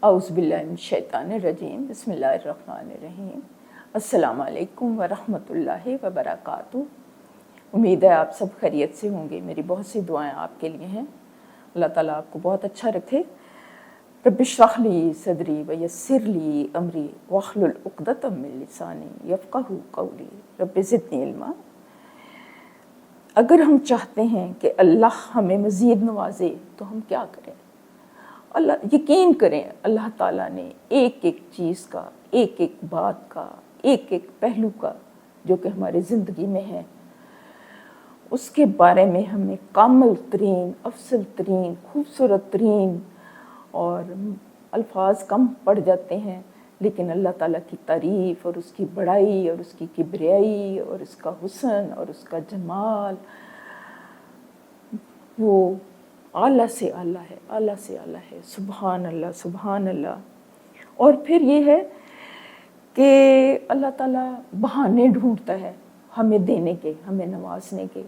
اعوذ باللہ من الشیطان الرجیم، بسم اللہ الرحمن الرحیم۔ السلام علیکم ورحمۃ اللہ وبرکاتہ۔ امید ہے آپ سب خیریت سے ہوں گے۔ میری بہت سی دعائیں آپ کے لیے ہیں، اللہ تعالیٰ آپ کو بہت اچھا رکھے۔ رب اشرح لی صدری ویسر لی امری واحلل عقدۃ من لسانی یفقہوا قولی رب زدنی علما۔ اگر ہم چاہتے ہیں کہ اللہ ہمیں مزید نوازے تو ہم کیا کریں؟ اللہ یقین کریں، اللہ تعالیٰ نے ایک ایک چیز کا، ایک ایک بات کا، ایک ایک پہلو کا جو کہ ہماری زندگی میں ہے، اس کے بارے میں ہمیں کامل ترین، افضل ترین، خوبصورت ترین، اور الفاظ کم پڑ جاتے ہیں، لیکن اللہ تعالیٰ کی تعریف اور اس کی بڑائی اور اس کی کبریائی اور اس کا حسن اور اس کا جمال، وہ اعلیٰ سے اعلیٰ ہے، اعلیٰ سے اعلیٰ ہے۔ سبحان اللہ، سبحان اللہ۔ اور پھر یہ ہے کہ اللہ تعالیٰ بہانے ڈھونڈتا ہے ہمیں دینے کے، ہمیں نوازنے کے۔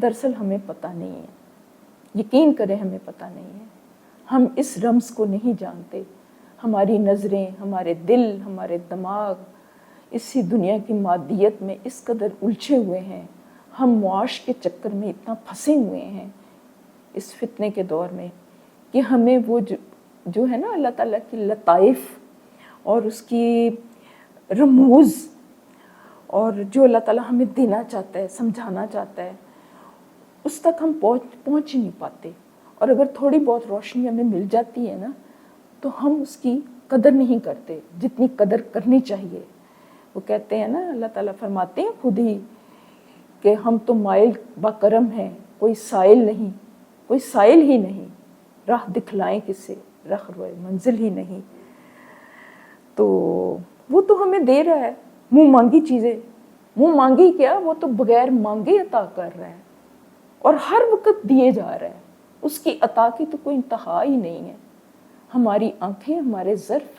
دراصل ہمیں پتہ نہیں ہے، یقین کریں ہمیں پتہ نہیں ہے، ہم اس رمز کو نہیں جانتے۔ ہماری نظریں، ہمارے دل، ہمارے دماغ اسی دنیا کی مادیت میں اس قدر الجھے ہوئے ہیں، ہم معاش کے چکر میں اتنا پھنسے ہوئے ہیں اس فتنے کے دور میں کہ ہمیں وہ جو ہے نا اللہ تعالیٰ کی لطائف اور اس کی رموز اور جو اللہ تعالیٰ ہمیں دینا چاہتا ہے، سمجھانا چاہتا ہے، اس تک ہم پہنچ ہی نہیں پاتے۔ اور اگر تھوڑی بہت روشنی ہمیں مل جاتی ہے نا تو ہم اس کی قدر نہیں کرتے جتنی قدر کرنی چاہیے۔ وہ کہتے ہیں نا، اللہ تعالیٰ فرماتے ہیں خود ہی کہ ہم تو مائل با کرم ہیں، کوئی سائل نہیں، کوئی سائل ہی نہیں، راہ دکھلائیں کسے، رخ روئے منزل ہی نہیں۔ تو وہ تو ہمیں دے رہا ہے منہ مانگی چیزیں، منہ مانگی کیا، وہ تو بغیر مانگے عطا کر رہا ہے اور ہر وقت دیے جا رہا ہے۔ اس کی عطا کی تو کوئی انتہا ہی نہیں ہے۔ ہماری آنکھیں، ہمارے ظرف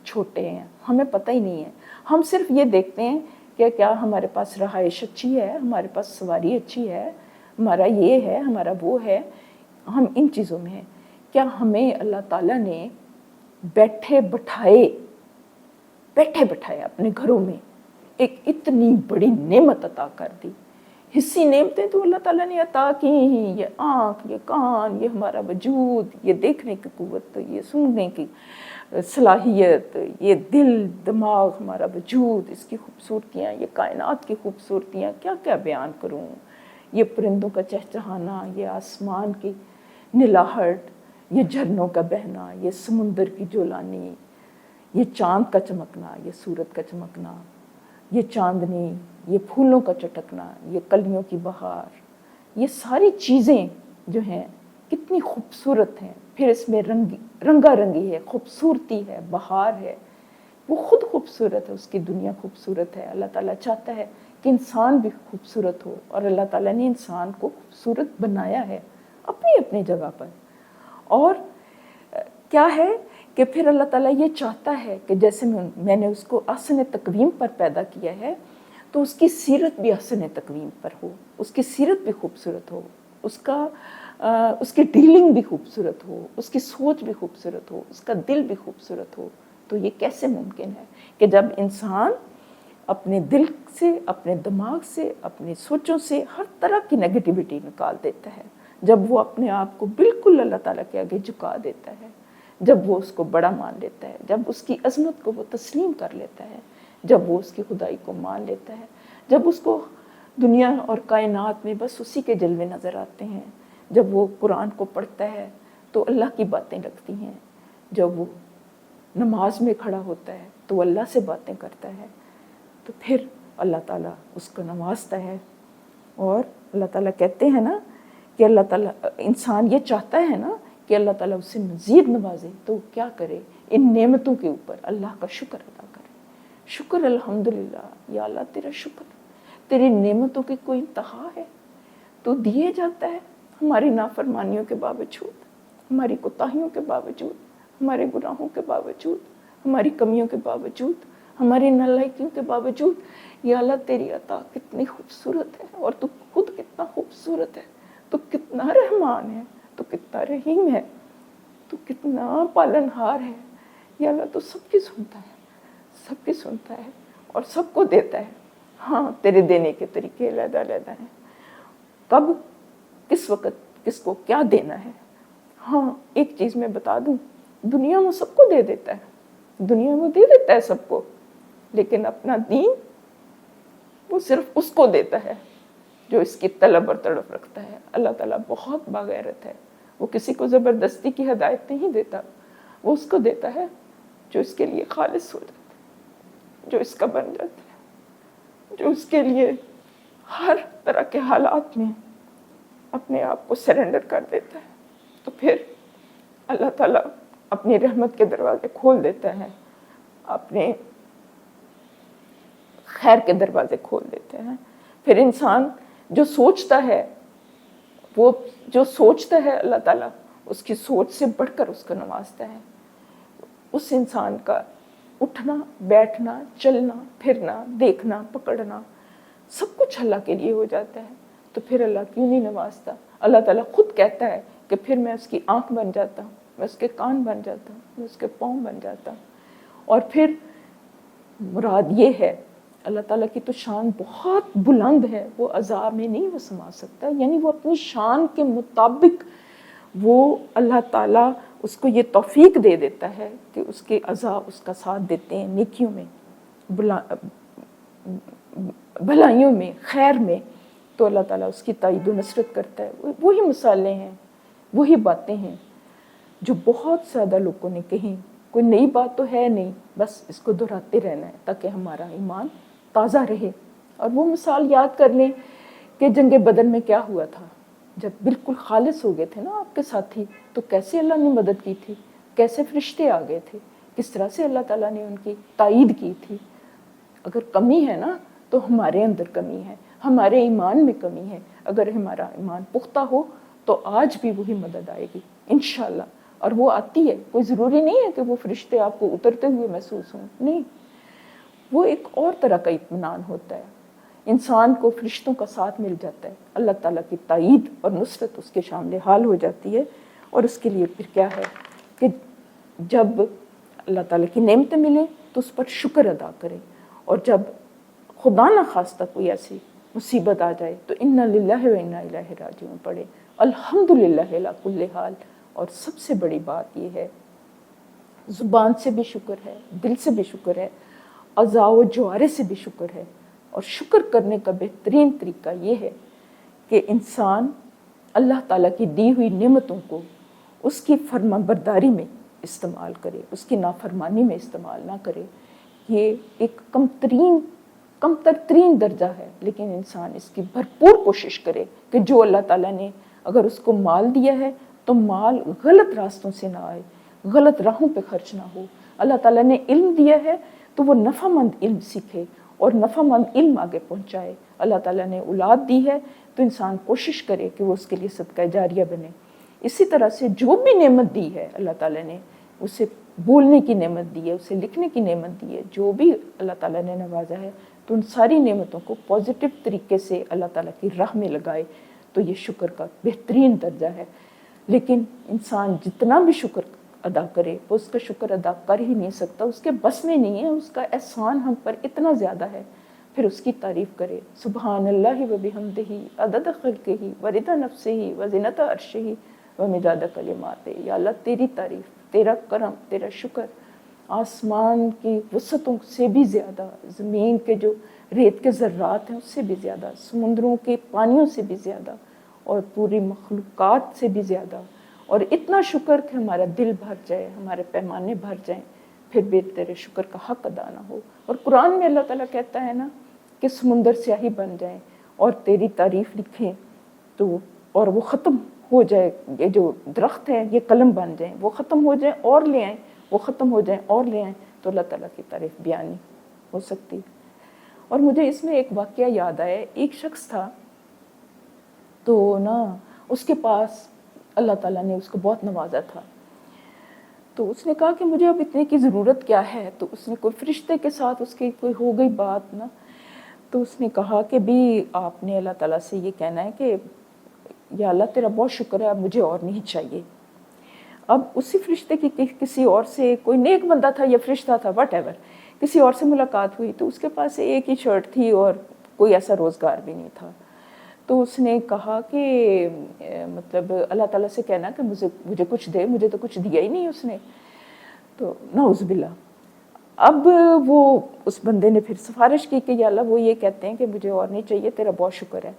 چھوٹے ہیں، ہمیں پتہ ہی نہیں ہے۔ ہم صرف یہ دیکھتے ہیں کہ کیا ہمارے پاس رہائش اچھی ہے، ہمارے پاس سواری اچھی ہے، ہمارا یہ ہے، ہمارا وہ ہے، ہم ان چیزوں میں ہیں۔ کیا ہمیں اللہ تعالیٰ نے بیٹھے بٹھائے اپنے گھروں میں ایک اتنی بڑی نعمت عطا کر دی؟ حصی نعمتیں تو اللہ تعالیٰ نے عطا کی ہیں، یہ آنکھ، یہ کان، یہ ہمارا وجود، یہ دیکھنے کی قوت، یہ سننے کی صلاحیت، یہ دل، دماغ، ہمارا وجود، اس کی خوبصورتیاں، یہ کائنات کی خوبصورتیاں، کیا کیا بیان کروں۔ یہ پرندوں کا چہچہانا، یہ آسمان کی نلاہٹ، یہ جھرنوں کا بہنا، یہ سمندر کی جولانی، یہ چاند کا چمکنا، یہ سورج کا چمکنا، یہ چاندنی، یہ پھولوں کا چٹکنا، یہ کلیوں کی بہار، یہ ساری چیزیں جو ہیں کتنی خوبصورت ہیں۔ پھر اس میں رنگا رنگی ہے، خوبصورتی ہے، بہار ہے، وہ خود خوبصورت ہے، اس کی دنیا خوبصورت ہے۔ اللہ تعالیٰ چاہتا ہے کہ انسان بھی خوبصورت ہو، اور اللہ تعالیٰ نے انسان کو خوبصورت بنایا ہے اپنی اپنی جگہ پر۔ اور کیا ہے کہ پھر اللہ تعالیٰ یہ چاہتا ہے کہ جیسے میں نے اس کو احسن تقویم پر پیدا کیا ہے تو اس کی سیرت بھی احسن تقویم پر ہو، اس کی سیرت بھی خوبصورت ہو، اس کی ڈیلنگ بھی خوبصورت ہو، اس کی سوچ بھی خوبصورت ہو، اس کا دل بھی خوبصورت ہو۔ تو یہ کیسے ممکن ہے کہ جب انسان اپنے دل سے، اپنے دماغ سے، اپنی سوچوں سے ہر طرح کی نیگیٹیوٹی نکال دیتا ہے، جب وہ اپنے آپ کو بالکل اللہ تعالیٰ کے آگے جھکا دیتا ہے، جب وہ اس کو بڑا مان لیتا ہے، جب اس کی عظمت کو وہ تسلیم کر لیتا ہے، جب وہ اس کی خدائی کو مان لیتا ہے، جب اس کو دنیا اور کائنات میں بس اسی کے جلوے نظر آتے ہیں، جب وہ قرآن کو پڑھتا ہے تو اللہ کی باتیں لگتی ہیں، جب وہ نماز میں کھڑا ہوتا ہے تو اللہ سے باتیں کرتا ہے، تو پھر اللہ تعالیٰ اس کو نوازتا ہے۔ اور اللہ تعالیٰ کہتے ہیں نا کہ اللہ تعالیٰ، انسان یہ چاہتا ہے نا کہ اللہ تعالیٰ اسے مزید نوازے، تو کیا کرے؟ ان نعمتوں کے اوپر اللہ کا شکر ادا کرے۔ شکر، الحمدللہ، یا اللہ تیرا شکر، تیری نعمتوں کی کوئی انتہا ہے، تو دیے جاتا ہے ہماری نافرمانیوں کے باوجود، ہماری کوتاہیوں کے باوجود، ہمارے گناہوں کے باوجود، ہماری کمیوں کے باوجود، ہماری نالائکیوں کے باوجود۔ یا اللہ تیری عطا کتنی خوبصورت ہے، اور تو خود کتنا خوبصورت ہے، تو کتنا رحمان ہے، تو کتنا رحیم ہے، تو کتنا پالنہار ہے یا اللہ تو سب کی سنتا ہے، سب کی سنتا ہے اور سب کو دیتا ہے. ہاں تیرے دینے کے طریقے علیحدہ علیحدہ ہیں، کب کس وقت کس کو کیا دینا ہے. ہاں ایک چیز میں بتا دوں، دنیا میں سب کو دے دیتا ہے، دنیا میں دے دیتا ہے سب کو، لیکن اپنا دین وہ صرف اس کو دیتا ہے جو اس کی طلب اور تڑپ رکھتا ہے. اللہ تعالیٰ بہت باغیرت ہے، وہ کسی کو زبردستی کی ہدایت نہیں دیتا، وہ اس کو دیتا ہے جو اس کے لیے خالص ہو جاتا ہے، جو اس کا بن جاتا ہے، جو اس کے لیے ہر طرح کے حالات میں اپنے آپ کو سرنڈر کر دیتا ہے. تو پھر اللہ تعالیٰ اپنی رحمت کے دروازے کھول دیتا ہے، اپنے خیر کے دروازے کھول دیتے ہیں. پھر انسان جو سوچتا ہے، وہ جو سوچتا ہے اللہ تعالیٰ اس کی سوچ سے بڑھ کر اس کو نوازتا ہے. اس انسان کا اٹھنا بیٹھنا چلنا پھرنا دیکھنا پکڑنا سب کچھ اللہ کے لیے ہو جاتا ہے. تو پھر اللہ کیوں نہیں نوازتا؟ اللہ تعالیٰ خود کہتا ہے کہ پھر میں اس کی آنکھ بن جاتا ہوں، میں اس کے کان بن جاتا ہوں، میں اس کے پاؤں بن جاتا ہوں. اور پھر مراد یہ ہے، اللہ تعالیٰ کی تو شان بہت بلند ہے، وہ عذاب میں نہیں وہ سما سکتا، یعنی وہ اپنی شان کے مطابق وہ اللہ تعالیٰ اس کو یہ توفیق دے دیتا ہے کہ اس کے عذاب اس کا ساتھ دیتے ہیں نیکیوں میں، بھلائیوں میں، خیر میں. تو اللہ تعالیٰ اس کی تائید و نصرت کرتا ہے. وہی مثالیں ہیں، وہی باتیں ہیں جو بہت زیادہ لوگوں نے کہیں. کوئی نئی بات تو ہے نہیں، بس اس کو دہراتے رہنا ہے تاکہ ہمارا ایمان تازہ رہے. اور وہ مثال یاد کر لیں کہ جنگ بدر میں کیا ہوا تھا، جب بالکل خالص ہو گئے تھے نا آپ کے ساتھی، تو کیسے اللہ نے مدد کی تھی، کیسے فرشتے آ گئے تھے، کس طرح سے اللہ تعالیٰ نے ان کی تائید کی تھی. اگر کمی ہے نا تو ہمارے اندر کمی ہے، ہمارے ایمان میں کمی ہے. اگر ہمارا ایمان پختہ ہو تو آج بھی وہی مدد آئے گی انشاءاللہ. اور وہ آتی ہے، کوئی ضروری نہیں ہے کہ وہ فرشتے آپ کو اترتے ہوئے محسوس ہوں، نہیں، وہ ایک اور طرح کا اطمینان ہوتا ہے. انسان کو فرشتوں کا ساتھ مل جاتا ہے، اللہ تعالیٰ کی تائید اور نصرت اس کے شامل حال ہو جاتی ہے. اور اس کے لیے پھر کیا ہے کہ جب اللہ تعالیٰ کی نعمتیں ملیں تو اس پر شکر ادا کریں. اور جب خدا نہ خواستہ کوئی ایسی مصیبت آ جائے تو انا للہ و انا الیہ راجعون پڑھے، الحمدللہ علی کل حال. اور سب سے بڑی بات یہ ہے، زبان سے بھی شکر ہے، دل سے بھی شکر ہے، اعضاء و جوارے سے بھی شکر ہے. اور شکر کرنے کا بہترین طریقہ یہ ہے کہ انسان اللہ تعالیٰ کی دی ہوئی نعمتوں کو اس کی فرما برداری میں استعمال کرے، اس کی نافرمانی میں استعمال نہ کرے. یہ ایک کمتر ترین درجہ ہے، لیکن انسان اس کی بھرپور کوشش کرے کہ جو اللہ تعالیٰ نے اگر اس کو مال دیا ہے تو مال غلط راستوں سے نہ آئے، غلط راہوں پہ خرچ نہ ہو. اللہ تعالیٰ نے علم دیا ہے تو وہ نفع مند علم سیکھے اور نفع مند علم آگے پہنچائے. اللہ تعالیٰ نے اولاد دی ہے تو انسان کوشش کرے کہ وہ اس کے لیے صدقہ جاریہ بنے. اسی طرح سے جو بھی نعمت دی ہے اللہ تعالیٰ نے، اسے بولنے کی نعمت دی ہے، اسے لکھنے کی نعمت دی ہے، جو بھی اللہ تعالیٰ نے نوازا ہے، تو ان ساری نعمتوں کو پازیٹیو طریقے سے اللہ تعالیٰ کی راہ میں لگائے. تو یہ شکر کا بہترین درجہ ہے. لیکن انسان جتنا بھی شکر ادا کرے وہ اس کا شکر ادا کر ہی نہیں سکتا، اس کے بس میں نہیں ہے. اس کا احسان ہم پر اتنا زیادہ ہے. پھر اس کی تعریف کرے، سبحان اللہ و بحمدہ عدد خلقہ و رضا نفسہ و زینت عرشہ و مداد کلماتہ. یا اللہ تیری تعریف، تیرا کرم، تیرا شکر آسمان کی وسعتوں سے بھی زیادہ، زمین کے جو ریت کے ذرات ہیں اس سے بھی زیادہ، سمندروں کے پانیوں سے بھی زیادہ، اور پوری مخلوقات سے بھی زیادہ. اور اتنا شکر کہ ہمارا دل بھر جائے، ہمارے پیمانے بھر جائیں، پھر بھی تیرے شکر کا حق ادا نہ ہو. اور قرآن میں اللہ تعالیٰ کہتا ہے نا کہ سمندر سیاہی بن جائیں اور تیری تعریف لکھیں تو، اور وہ ختم ہو جائے، یہ جو درخت ہیں یہ قلم بن جائیں، وہ ختم ہو جائیں اور لے آئیں، وہ ختم ہو جائیں اور لے آئیں، تو اللہ تعالیٰ کی تعریف بیان نہیں ہو سکتی. اور مجھے اس میں ایک واقعہ یاد آیا. ایک شخص تھا تو نا اس کے پاس اللہ تعالیٰ نے اس کو بہت نوازا تھا. تو اس نے کہا کہ مجھے اب اتنے کی ضرورت کیا ہے. تو اس نے کوئی فرشتے کے ساتھ اس کی کوئی ہو گئی بات نا، تو اس نے کہا کہ بھی آپ نے اللہ تعالیٰ سے یہ کہنا ہے کہ یا اللہ تیرا بہت شکر ہے، اب مجھے اور نہیں چاہیے. اب اسی فرشتے کی کسی اور سے، کوئی نیک بندہ تھا یا فرشتہ تھا وٹ ایور، کسی اور سے ملاقات ہوئی تو اس کے پاس ایک ہی شرٹ تھی اور کوئی ایسا روزگار بھی نہیں تھا. تو اس نے کہا کہ مطلب اللہ تعالیٰ سے کہنا کہ مجھے کچھ دے، مجھے تو کچھ دیا ہی نہیں اس نے. تو نعوذ باللہ. اب وہ اس بندے نے پھر سفارش کی کہ یا اللہ وہ یہ کہتے ہیں کہ مجھے اور نہیں چاہیے، تیرا بہت شکر ہے.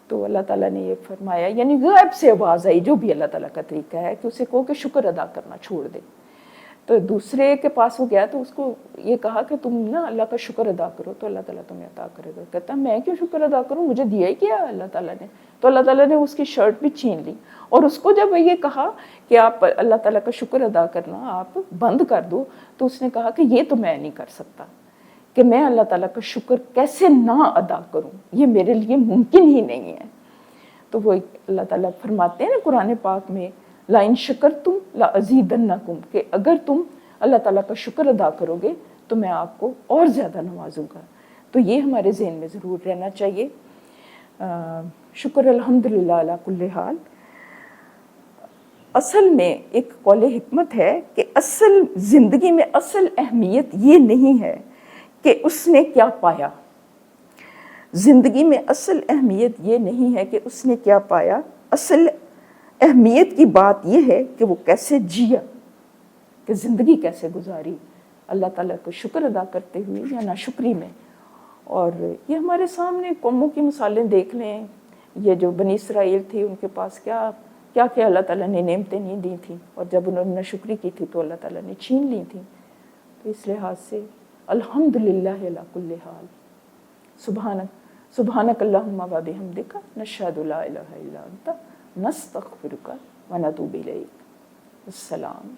تو اللہ تعالیٰ نے یہ فرمایا، یعنی غیب سے آواز آئی، جو بھی اللہ تعالیٰ کا طریقہ ہے، کہ اسے کہو کہ شکر ادا کرنا چھوڑ دے. تو دوسرے کے پاس وہ گیا تو اس کو یہ کہا کہ تم نا اللہ کا شکر ادا کرو تو اللہ تعالیٰ تمہیں عطا کرے گا. کہتا میں کیوں شکر ادا کروں، مجھے دیا ہی کیا اللہ تعالیٰ نے. تو اللہ تعالیٰ نے اس کی شرٹ بھی چھین لی، اور اس کو جب یہ کہا کہ آپ اللہ تعالیٰ کا شکر ادا کرنا آپ بند کر دو، تو اس نے کہا کہ یہ تو میں نہیں کر سکتا، کہ میں اللہ تعالیٰ کا شکر کیسے نہ ادا کروں، یہ میرے لیے ممکن ہی نہیں ہے. تو وہ اللہ تعالیٰ فرماتے ہیں نا قرآن پاک میں، لَإِن شَكَرْتُمْ لَأَزِيدَنَّكُمْ، کہ اگر تم اللہ تعالیٰ کا شکر ادا کرو گے تو میں آپ کو اور زیادہ نوازوں گا. تو یہ ہمارے ذہن میں ضرور رہنا چاہیے. شکر الحمدللہ علی کل حال. اصل میں ایک قول حکمت ہے کہ اصل زندگی میں اصل اہمیت یہ نہیں ہے کہ اس نے کیا پایا. زندگی میں اصل اہمیت یہ نہیں ہے کہ اس نے کیا پایا، اصل اہمیت کی بات یہ ہے کہ وہ کیسے جیا، کہ زندگی کیسے گزاری اللہ تعالیٰ کو شکر ادا کرتے ہوئے یا ناشکری میں. اور یہ ہمارے سامنے قوموں کی مثالیں دیکھ لیں. یہ جو بنی اسرائیل تھے ان کے پاس کیا کیا اللہ تعالیٰ نے نعمتیں نہیں دی تھیں، اور جب انہوں نے ناشکری کی تھی تو اللہ تعالیٰ نے چھین لی تھیں. تو اس لحاظ سے الحمدللہ علی کل حال. سبحانک اللہم و بحمدک نشہد لا الہ الا انت نستغفرک و نتوب الیک. السلام.